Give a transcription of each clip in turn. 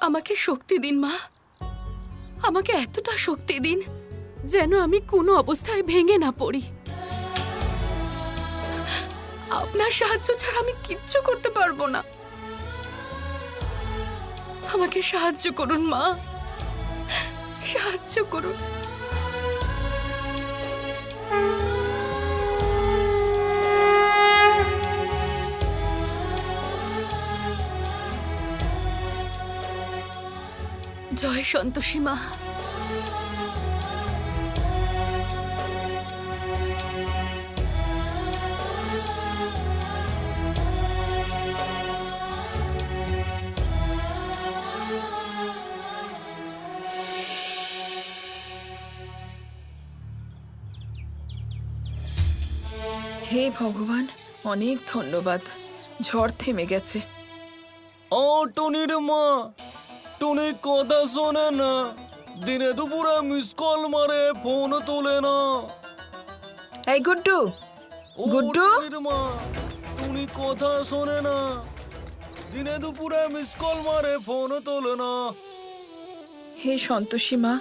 আমাকে শক্তি দিন মা, আমাকে এতটা শক্তি দিন যেন আমি কোনো অবস্থায় ভেঙে না পড়ি। আপনার সাহায্য ছাড়া আমি কিচ্ছু করতে পারবো না। আমাকে সাহায্য করুন মা, সাহায্য করুন। জয় সন্তোষী মা। হে ভগবান, অনেক ধন্যবাদ, ঝড় থেমে গেছে। ও টুনির মা, টুনি কথা শোনে না, দিনে দুপুরে মিস কল মারে, ফোন তোলে না। এই গুড্ডু, ও গুড্ডু? টুনির মা, টুনি কথা শোনে না, দিনে দুপুরে মিস কল মারে, ফোন তোলে না। হে সন্তোষী মা,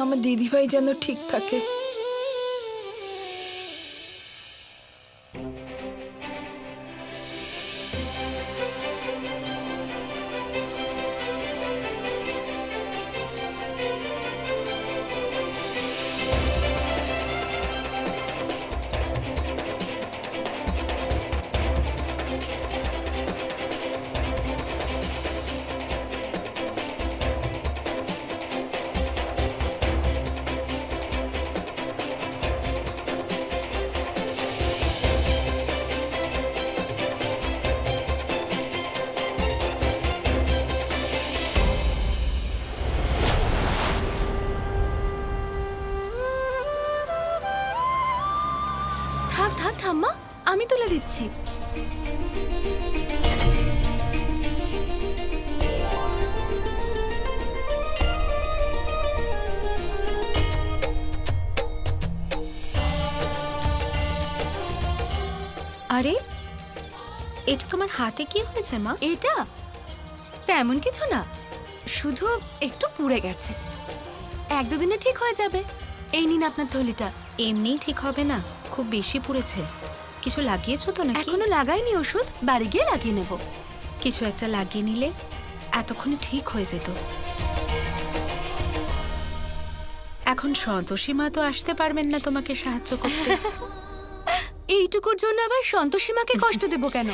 আমার দিদিভাই যেন ঠিক থাকে। থাক থাক ঠাম্মা, আমি তুলে দিচ্ছি। আরে, এটা তোমার হাতে কি হয়েছে মা? এটা তেমন কিছু না, শুধু একটু পুড়ে গেছে। এক দুদিনে ঠিক হয়ে যাবে। এই নিন আপনার থলিটা। এমনিই ঠিক হবে না, খুব বেশি পুড়েছে। কিছু লাগিয়েছো তো নাকি? এখনো লাগাইনি ওষুধ, বাড়ি গিয়ে লাগিয়ে নেব। কিছু একটা লাগিয়ে নিলে এতক্ষণে ঠিক হয়ে যেত। এখন সন্তোষী মা তো আসতে পারবেন না তোমাকে সাহায্য করতে। এইটুকুর জন্য আবার সন্তোষী মাকে কষ্ট দেব কেন?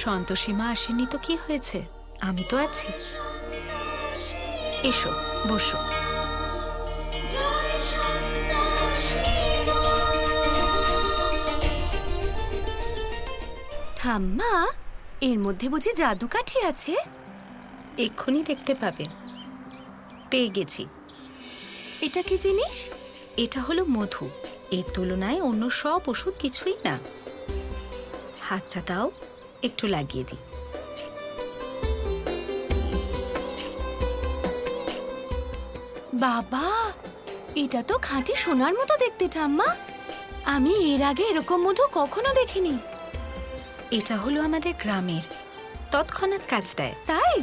সন্তোষী মা আসেনি তো কি হয়েছে, আমি তো আছি। এসো, বসো। ঠাম্মা, এর মধ্যে বুঝি জাদু কাঠি আছে? এক্ষুনি দেখতে পাবে। পেয়ে গেছি। এটা কি জিনিস? এটা হলো মধু। এর তুলনায় অন্য সব ওষুধ কিছুই না। হাতটা দাও, একটু লাগিয়ে দিই। বাবা, এটা তো খাঁটি সোনার মতো দেখতে ঠাম্মা। আমি এর আগে এরকম মধু কখনো দেখিনি। এটা হলো আমাদের গ্রামের, তৎক্ষণাৎ কাজ দেয়। তাই?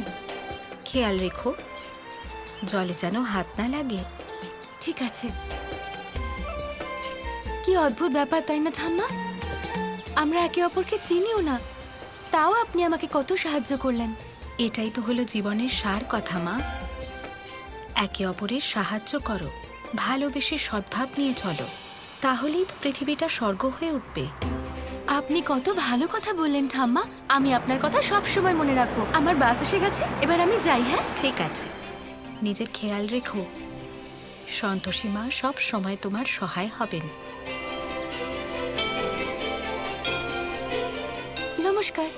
খেয়াল রেখো জলে যেন হাত না লাগে। ঠিক আছে। কি অদ্ভুত ব্যাপার, তাই না ঠাম্মা? আমরা একে অপরকে চিনিও না, তাও আপনি আমাকে কত সাহায্য করলেন। এটাই তো হলো জীবনের সার কথা মা। একে অপরের সাহায্য করো, ভালোবেসে সদ্ভাব নিয়ে চলো, তাহলেই তো পৃথিবীটা স্বর্গ হয়ে উঠবে। আপনি কত ভালো কথা বললেন ঠাম্মা। আমি আপনার কথা সব সময় মনে রাখবো। আমার বাস এসে গেছে, এবার আমি যাই। হ্যাঁ, ঠিক আছে, নিজের খেয়াল রেখো। সন্তোষী মা সব সময় তোমার সহায় হবেন। নমস্কার।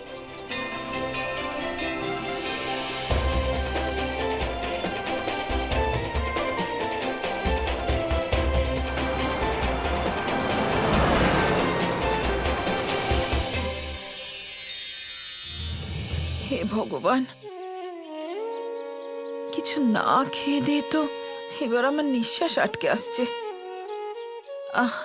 হে ভগবান, কিছু না খেয়ে দে তো, এবার আমার নিঃশ্বাস আটকে আসছে। আহ,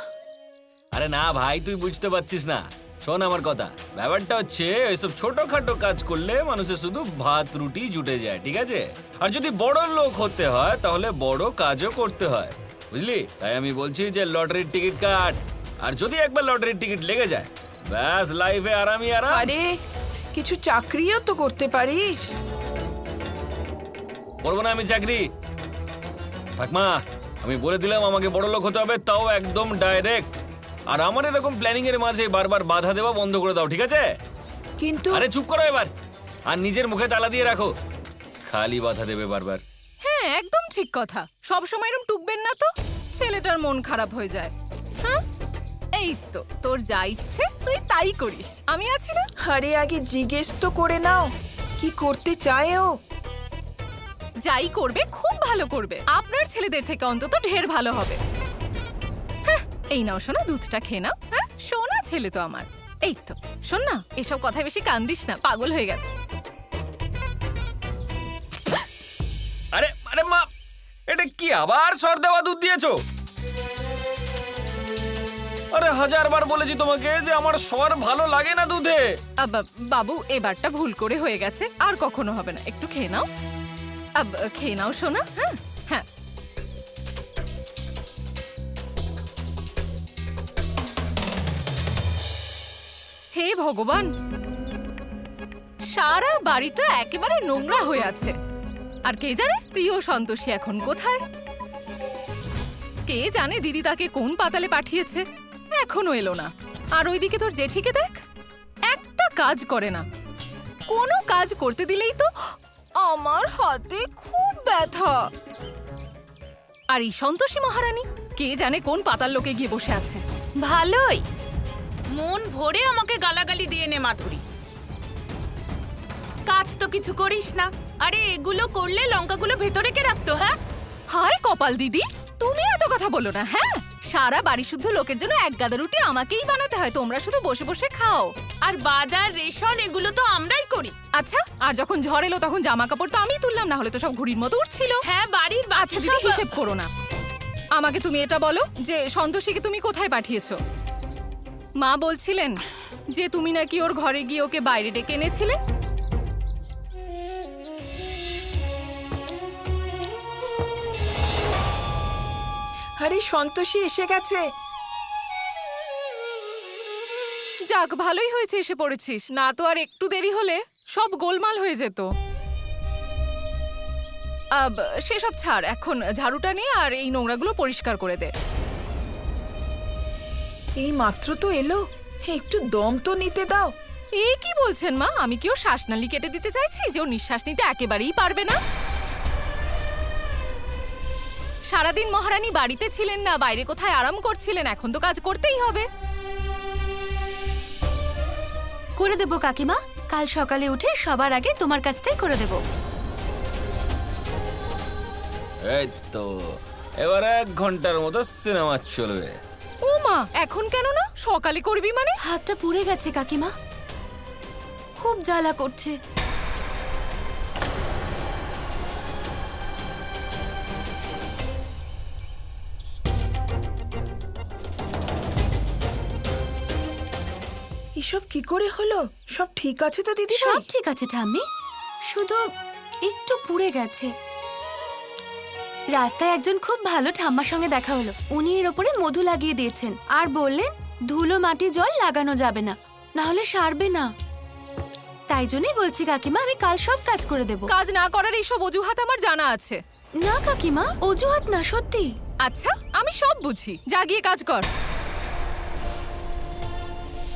আরে না ভাই, তুই বুঝতে পারছিস না, শোন আমার কথা, ব্যাপারটা হচ্ছে এইসব ছোটখাটো কাজ করলে মানুষের শুধু ভাত রুটি জুটে যায়, ঠিক আছে? আর যদি বড় লোক হতে হয় তাহলে বড় কাজও করতে হয়, বুঝলি? তাই আমি বলছি যে লটারির টিকিট কাট, আর যদি একবার লটারির টিকিট লেগে যায় ব্যাস লাইফে আরামই আরাম। আরে কিছু চাকরিও তো করতে পারিস। করবো না আমি চাকরি? ঠাকমা, আমি বলে দিলাম আমাকে বড় লোক হতে হবে, তাও একদম ডাইরেক্ট। আর আমার এরকম প্ল্যানিং এর মাঝে বারবার বাধা দেওয়া বন্ধ করে দাও, ঠিক আছে? কিন্তু আরে চুপ করো এবার, আর নিজের মুখে তালা দিয়ে রাখো, খালি বাধা দেবে বারবার। হ্যাঁ একদম ঠিক কথা, সব সময় এরকম টুকবেন না তো, ছেলেটার মন খারাপ হয়ে যায়। হ্যাঁ এই তো, তোর যা ইচ্ছে তুই তাই করিস, আমি আছি না। আরে আগে জিজ্ঞেস তো করে নাও কি করতে চায় ও। যাই করবে খুব ভালো করবে, আপনার ছেলেদের থেকে অন্তত ঢের ভালো হবে। হ্যাঁ, এই নাও সোনা, দুধটা খেয়ে নাও। হ্যাঁ সোনা ছেলে তো আমার। এই তো শোন না, এসব কথায় বেশি কান দিস না, পাগল হয়ে গেছে। আরে আরে মা, এটা কি আবার সর দেওয়া দুধ দিয়েছো? আরে 1000 বার বলেছি তোমাকে যে আমার সর ভালো লাগে না দুধে। বাবু এবারটা ভুল করে হয়ে গেছে, আর কখনো হবে না, একটু খেয়ে নাও। খেয়ে নাও সোনা। হ্যাঁ হ্যাঁ। হে ভগবান, সারা বাড়িটা একেবারে নোংরা হয়ে আছে। আর কে জানে প্রিয় সন্তোষী এখন কোথায়? কে জানে দিদি তাকে কোন পাতালে পাঠিয়েছে, এখনো এলো না। আর ওইদিকে তোর জেঠিকে দেখ, একটা কাজ করে না, কোনো কাজ করতে দিলেই তো আমার হাতে খুব ব্যথা। আর এই সন্তোষী মহারানী কে জানে কোন পাতাল লোকে গিয়ে বসে আছে। ভালোই মন ভরে আমাকে গালাগালি দিয়ে নে মাধুরী, কাজ তো কিছু করিস না। আরে এগুলো করলে লঙ্কাগুলো ভেতরে কে রাখতো? হ্যাঁ হায় কপাল দিদি, তুমি এত কথা বলো না। হ্যাঁ, সারা বাড়ি শুদ্ধ লোকের জন্য এক গাদা রুটি আমাকেই বানাতে হয়, তোমরা শুধু বসে বসে খাও। আর বাজার রেশন এগুলো তো আমরাই করি। আচ্ছা, আর যখন ঝড় এলো তখন জামা কাপড় তো আমিই তুললাম, না হলে তো সব ঘুড়ির মতো উঠছিল। হ্যাঁ বাড়ির আচ্ছা দিদি, হিসেব করো না। আমাকে তুমি এটা বলো যে সন্তোষীকে তুমি কোথায় পাঠিয়েছো? মা বলছিলেন যে তুমি নাকি ওর ঘরে গিয়ে ওকে বাইরে ডেকে এনেছিলে। আরে সন্তোষী এসে গেছে। যাক, ভালোই হয়েছে এসে পড়েছিস, না তো আর একটু দেরি হলে সব গোলমাল হয়ে যেত। সেসব ছাড়, এখন ঝাড়ুটা নিয়ে আর এই নোংরাগুলো পরিষ্কার করে দে। এই মাত্র তো এলো, একটু দম তো নিতে দাও। এ কি বলছেন মা? আমি কি ওর শ্বাসনালী কেটে দিতে চাইছি যে ও নিঃশ্বাস নিতে একেবারেই পারবে না? সারাদিন মহারানী বাড়িতে ছিলেন না, বাইরে কোথায় আরাম করছিলেন, এখন তো কাজ করতেই হবে। করে দেবো কাকিমা, কাল সকালে উঠে সবার আগে তোমার কাজটাই করে দেবো। এই তো, এবার 1 ঘন্টার মতো সিনেমা চলবে। ও মা, এখন কেন না? সকালে করবি মানে? হাতটা পুড়ে গেছে কাকিমা, খুব জ্বালা করছে। এসব কি করে হলো? সব ঠিক আছে তো দিদি? সব ঠিক আছে ঠাম্মি, শুধু একটু পুড়ে গেছে। রাস্তায় একজন খুব ভালো ঠাম্মার সঙ্গে দেখা হলো, উনি এর ওপরে মধু লাগিয়ে দিয়েছেন আর বললেন ধুলো মাটি জল লাগানো যাবে না, না হলে সারবে না। তাই জন্যই বলছি কাকিমা, আমি কাল সব কাজ করে দেব। কাজ না করার এইসব অজুহাত আমার জানা আছে। না কাকিমা, অজুহাত না, সত্যি। আচ্ছা, আমি সব বুঝি, যা গিয়ে কাজ কর।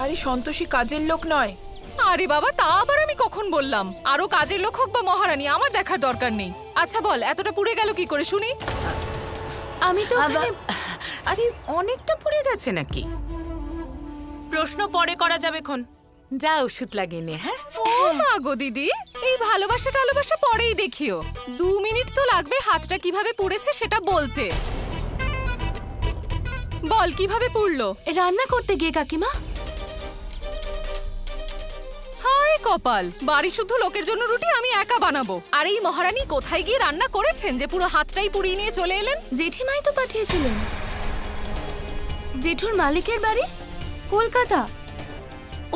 আরে সন্তোষী কাজের লোক নয়। আরে বাবা, তা আবার আমি কখন বললাম? আরো কাজের লোক হোক বা মহারানী, আমার দেখার দরকার নেই। আচ্ছা বল, এতটা পুড়ে গেল কি করে শুনি? আমি তো আরে অনেকটা পুড়ে গেছে নাকি? প্রশ্ন পরে করা যাবে খন, যা ওষুধ লাগিয়ে নে। হ্যাঁ ও মা গো দিদি, এই ভালোবাসা টালোবাসা পরেই দেখিও, 2 মিনিট তো লাগবে হাতটা কিভাবে পুড়েছে সেটা বলতে। বল কিভাবে পুড়লো? রান্না করতে গিয়ে কাকিমা। হায় কপাল, বাড়ি শুদ্ধ লোকের জন্য রুটি আমি একা বানাবো, আর এই মহারানী কোথায় গিয়ে রান্না করেছেন যে পুরো হাতটাই পুড়িয়ে নিয়ে চলে এলেন? জেঠিমাই তো পাঠিয়েছিলেন, জেঠুর মালিকের বাড়ি কলকাতা।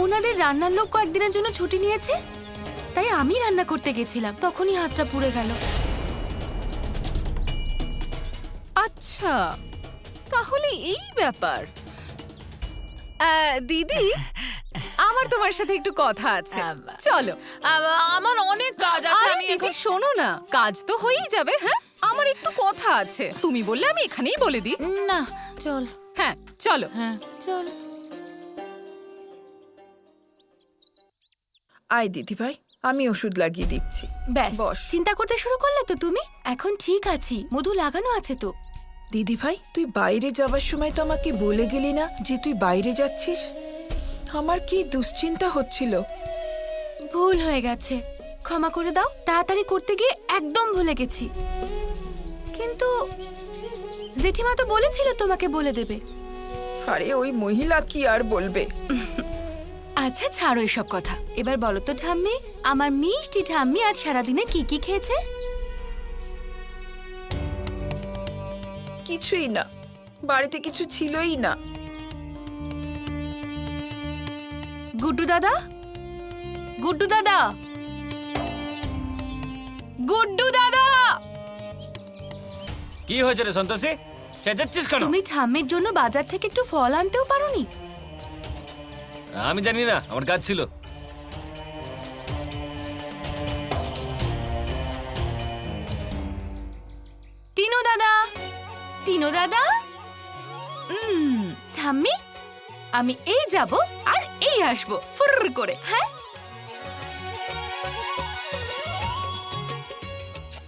ওনাদের রান্নার লোক কয়েকদিনের জন্য ছুটি নিয়েছে, তাই আমি রান্না করতে গেছিলাম, তখনই হাতটা পুড়ে গেল। আচ্ছা, তাহলে এই ব্যাপার। দিদি, আমার তোমার সাথে একটু কথা আছে, চলো। আমার অনেক কাজ আছে, আরে আমি দিদি, এখন শোনো না, কাজ তো হয়েই যাবে। হ্যাঁ, আমার একটু কথা আছে, তুমি বললে আমি এখানেই বলে দিই। না, চল। হ্যাঁ, চলো। হ্যাঁ, চল। আয় দিদি ভাই, আমি ওষুধ লাগিয়ে দিচ্ছি। ব্যাস, বস। চিন্তা করতে শুরু করলে তো তুমি? এখন ঠিক আছি, মধু লাগানো আছে তো। দিদি ভাই, তুই বাইরে যাবার সময় তো আমাকে বলে গেলি না যে তুই বাইরে যাচ্ছিস? আমার কি দুশ্চিন্তা হচ্ছিল। ভুল হয়ে গেছে, ক্ষমা করে দাও। তাড়াতাড়ি করতে গিয়ে একদম ভুলে গেছি। কিন্তু জেঠিমা তো বলেছিল তোমাকে বলে দেবে। আরে ওই মহিলা কি আর বলবে। আচ্ছা ছাড়ো এসব কথা, এবার বলো তো ঠাম্মি, আমার মিষ্টি ঠাম্মি আজ সারাদিনে কি কি খেয়েছে? কিছুই না, বাড়িতে কিছু ছিলই না। গুড্ডু দাদা, গুড্ডু দাদা, গুড্ডু দাদা, কি হয়েছে রে সন্তোষী, চেঁচাচ্ছিস কেন? তুমি ঠাম্মির জন্য বাজার থেকে একটু ফল আনতেও পারোনি? আমি জানি না, আমার কাজ ছিল। টিনু দাদা, টিনু দাদা, ঠাম্মি, আমি এই যাব আর এই আসবো ফুর করে। হ্যাঁ,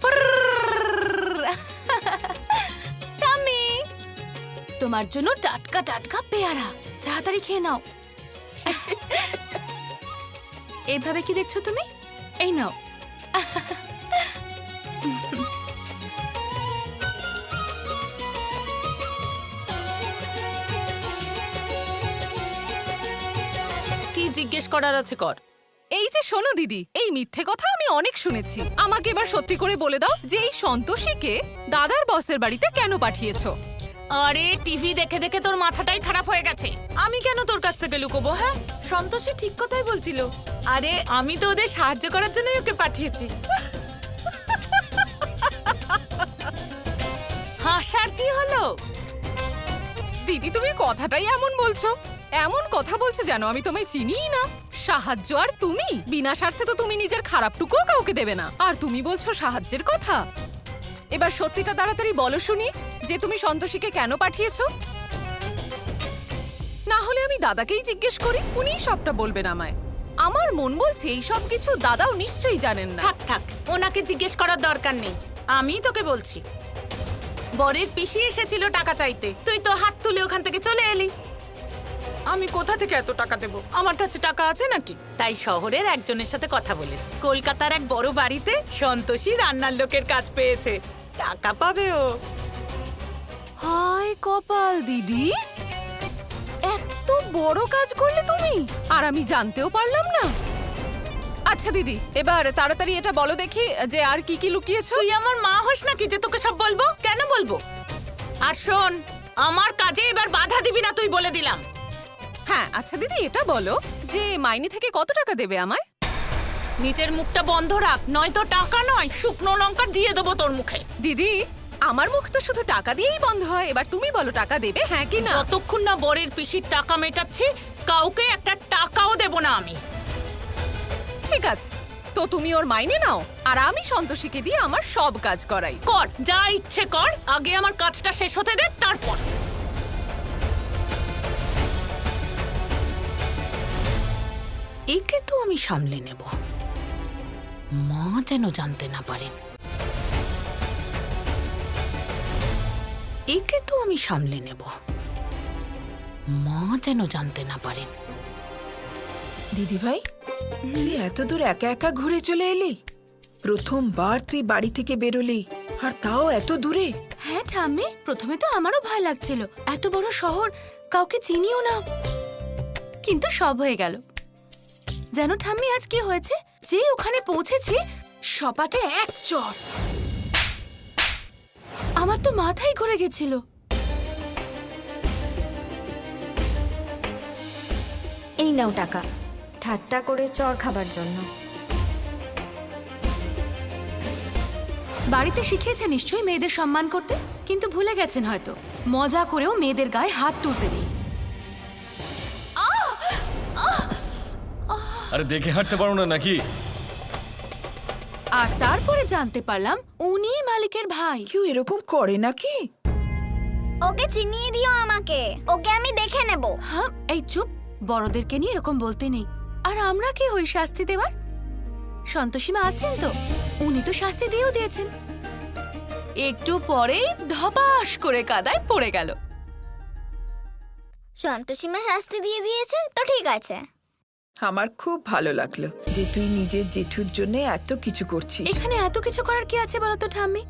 ফুরর। ঠাম্মি, তোমার জন্য টাটকা টাটকা পেয়ারা, তাড়াতাড়ি খেয়ে নাও। এইভাবে কি দেখছো তুমি? এই নাও। কি জিজ্ঞেস করার আছে কর। এই যে শোনো দিদি, এই মিথ্যে কথা আমি অনেক শুনেছি। আমাকে এবার সত্যি করে বলে দাও যে এই সন্তোষীকে দাদার বসের বাড়িতে কেন পাঠিয়েছো? আরে টিভি দেখে দেখে তোর মাথাটাই খারাপ হয়ে গেছে। আমি কেন তোর কাছ থেকে লুকোবো? হ্যাঁ, সন্তোষী ঠিক কথাই বলছিল। আরে আমি তো ওদের সাহায্য করার জন্যই ওকে পাঠিয়েছি। হাসার কি হলো? দিদি, তুমি কথাটাই এমন বলছো, এমন কথা বলছো যেন আমি তোমায় চিনিই না। সাহায্য আর তুমি? বিনা স্বার্থে তো তুমি নিজের খারাপটুকুও কাউকে দেবে না, আর তুমি বলছো সাহায্যের কথা। এবার সত্যিটা তাড়াতাড়ি বলো শুনি যে তুমি সন্তোষীকে কেন পাঠিয়েছো। না হলে আমি দাদাকেই জিজ্ঞেস করি, উনিই সবটা বলবেন আমায়। আমার মন বলছে এই সব কিছু দাদাও নিশ্চয়ই জানেন না। থাক থাক, ওনাকে জিজ্ঞেস করার দরকার নেই, আমি তোকে বলছি। বরের পিসি এসেছিল টাকা চাইতে, তুই তো হাত তুলে ওখান থেকে চলে এলি। আমি কোথা থেকে এত টাকা দেব? আমার কাছে টাকা আছে নাকি? তাই শহরের একজনের সাথে কথা বলেছি, কলকাতার এক বড় বাড়িতে সন্তোষী রান্নার লোকের কাজ পেয়েছে, টাকা পাবে ও। হায় কপাল দিদি, এত বড় কাজ করলে তুমি, আর আমি জানতেও পারলাম না। আচ্ছা দিদি, এবার তাড়াতাড়ি এটা বলো দেখি যে আর কি কি লুকিয়েছো। তুই আমার মা হোস নাকি যে তোকে সব বলবো? কেন বলবো? আর শোন, আমার কাজে এবার বাধা দিবি না, তুই বলে দিলাম। হ্যাঁ আচ্ছা দিদি, এটা বলো যে মাইনে থেকে কত টাকা দেবে আমায়? নিচের মুখটা বন্ধ রাখ, নয়তো টাকা নয় শুকনো লঙ্কা দিয়ে দেবো তোর মুখে। দিদি, আমার মুখ তো শুধু টাকা দিয়েই বন্ধ হয়, এবার তুমি বলো টাকা দেবে হ্যাঁ কি না। যতক্ষণ না বরের পিসির টাকা মেটাচ্ছি, কাউকে একটা টাকাও দেব না আমি। ঠিক আছে, তো তুমি ওর মাইনে নাও আর আমি সন্তোষীকে দিয়ে আমার সব কাজ করাই। কর, যা ইচ্ছে কর, আগে আমার কাজটা শেষ হতে দে, তারপর। একে তো আমি সামলে নেব, মা যেন জানতে না পারেন। একে তো আমি সামলে নেব, মা যেন জানতে না পারেন। দিদি ভাই, তুই এত দূর একা একা ঘুরে চলে এলি? প্রথমবার তুই বাড়ি থেকে বেরোলি, আর তাও এত দূরে। হ্যাঁ ঠাম্মি, প্রথমে তো আমারও ভয় লাগছিল, এত বড় শহর, কাউকে চিনিও না, কিন্তু সব হয়ে গেল। জানো ঠাম্মি আজ কি হয়েছে? যে ওখানে পৌঁছেছি, সপাটে এক চট, আমার তো মাথাই ঘুরে গেছিল। এই নাও টাকা, ঠাট্টা করে চড় খাবার জন্য। বাড়িতে শিখিয়েছে নিশ্চয়ই মেয়েদের সম্মান করতে, কিন্তু ভুলে গেছেন হয়তো মজা করেও মেয়েদের গায়ে হাত তুলতে নেই। আরে দেখে হাঁটতে পারো না নাকি? আর তারপরে জানতে পারলাম উনিই মালিকের ভাই। কেউ এরকম করে নাকি? ওকে চিনিয়ে দিও আমাকে, ওকে আমি দেখে নেব। হ্যাঁ, এই চুপ, বড়দেরকে নিয়ে এরকম বলতে নেই। আর আমরা কি হই শাস্তি দেওয়ার? সন্তোষীমা আছেন তো, উনি তো শাস্তি দিয়েও দিয়েছেন। একটু পরেই ধপাস করে কাদায় পড়ে গেল। সন্তোষীমা শাস্তি দিয়ে দিয়েছে তো ঠিক আছে। আমার খুব ভালো লাগলো যে তুই নিজের জেঠুর জন্য এত কিছু করছিস। এখানে এত কিছু করার কি আছে বলতো ঠাম্মি?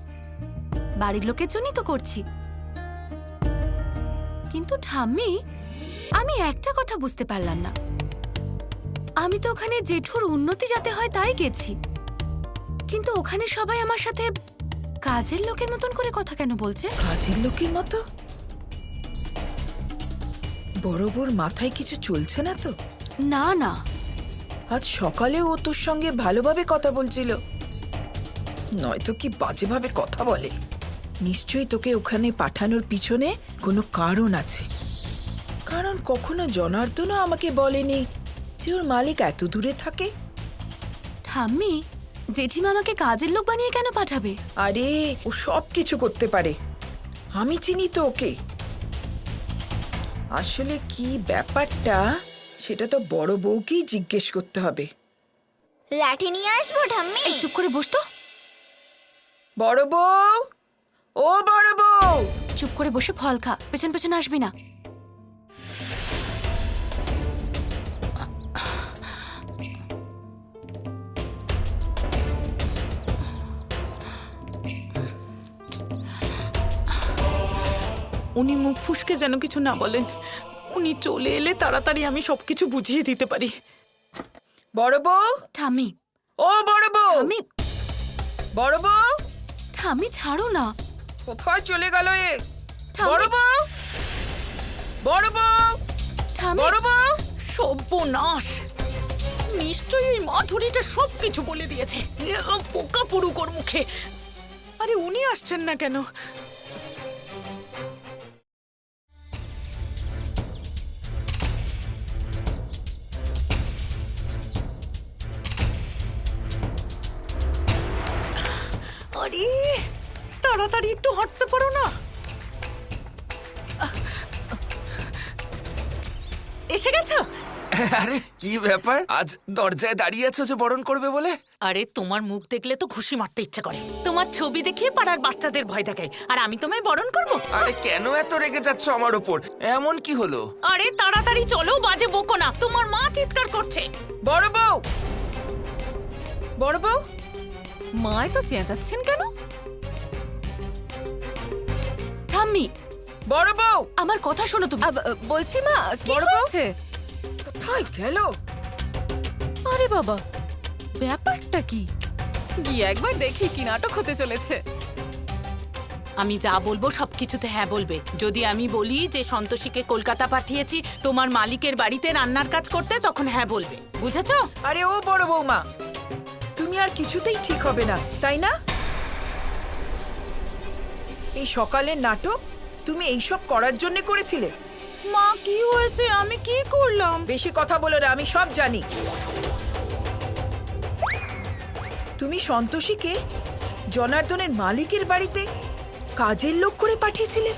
বাড়ির লোকের জন্যই তো করছি। কিন্তু ঠাম্মি, আমি একটা কথা বুঝতে পারলাম না। আমি তো ওখানে জেঠুর উন্নতি যাতে হয় তাই গেছি, কিন্তু ওখানে সবাই আমার সাথে কাজের লোকের মতন করে কথা কেন বলছে? কাজের লোকের মতো? বড় বোর মাথায় কিছু চলছে না তো? না না, আজ সকালে ও তোর সঙ্গে ভালোভাবে কথা বলছিল, নয়তো কি বাজেভাবে কথা বলে। নিশ্চয়ই তোকে ওখানে পাঠানোর পিছনে কোনো কারণ আছে, কারণ কখনো জনার্দনও আমাকে বলেনি যে ওর মালিক এত দূরে থাকে। ঠাম্মি, জেঠিমা আমাকে কাজের লোক বানিয়ে কেন পাঠাবে? আরে ও সব কিছু করতে পারে, আমি চিনি তো ওকে। আসলে কি ব্যাপারটা সেটা তো বড় বউকেই জিজ্ঞেস করতে হবে। লাঠি নিয়ে আসবো ঠাম্মি? এই চুপ করে বস তো। বড় বউ, ও বড় বউ! চুপ করে বসে ফল খা, পেছন পেছন আসবি না। উনি মুখ ফুসকে যেন কিছু না বলেন। উনি চলে এলে তাড়াতাড়ি আমি সবকিছু বুঝিয়ে দিতে পারি। বড় বউ, ঠাম্মি, ও বড় বউ! আমি বড় বউ, ঠাম্মি ছাড়ো না। কোথায় চলে গেল এ? ঠাম্মি। বড় বউ, বড় বউ, ঠাম্মি, বড় বউ! সর্বনাশ! নিশ্চয়ই ওই মাধুরীটা সবকিছু বলে দিয়েছে। পোকা পুরুক ওর মুখে। আরে উনি আসছেন না কেন? আরে তাড়াতাড়ি একটু হাঁটতে পারো না? এসে গেছো? আরে কি ব্যাপার, আজ দরজায় দাঁড়িয়ে আছো যে বরণ করবে বলে? আরে তোমার মুখ দেখলে তো ঘুষি মারতে ইচ্ছা করে। তোমার ছবি দেখিয়ে পাড়ার বাচ্চাদের ভয় দেখায়, আর আমি তোমায় বরণ করব? আরে কেন এত রেগে যাচ্ছ আমার ওপর? এমন কি হলো? আরে তাড়াতাড়ি চলো, বাজে বকো না। তোমার মা চিৎকার করছে। বড় বউ, বড় বউ! মায় তো চেঁচাচ্ছেন কেন? ঠাম্মি, বড় বউ! আমার কথা শোনো তুমি। বলছি মা, কি বড় বউ? হয়েছে? কোথায় গেল? আরে বাবা, ব্যাপারটা কি? গিয়ে একবার দেখি কি নাটক হতে চলেছে। আমি যা বলবো সবকিছুতে হ্যাঁ বলবে। যদি আমি বলি যে সন্তোষীকে কলকাতা পাঠিয়েছি তোমার মালিকের বাড়িতে রান্নার কাজ করতে, তখন হ্যাঁ বলবে। বুঝেছো? আরে ও বড় বৌমা, তুমি আর কিছুতেই ঠিক হবে না, তাই না? এই সকালের নাটক তুমি এইসব করার জন্য করেছিলে? মা কি হয়েছে? আমি কি করলাম? বেশি কথা বলো না, আমি সব জানি। তুমি সন্তোষীকে জনার্দনের মালিকের বাড়িতে কাজের লোক করে পাঠিয়েছিলে।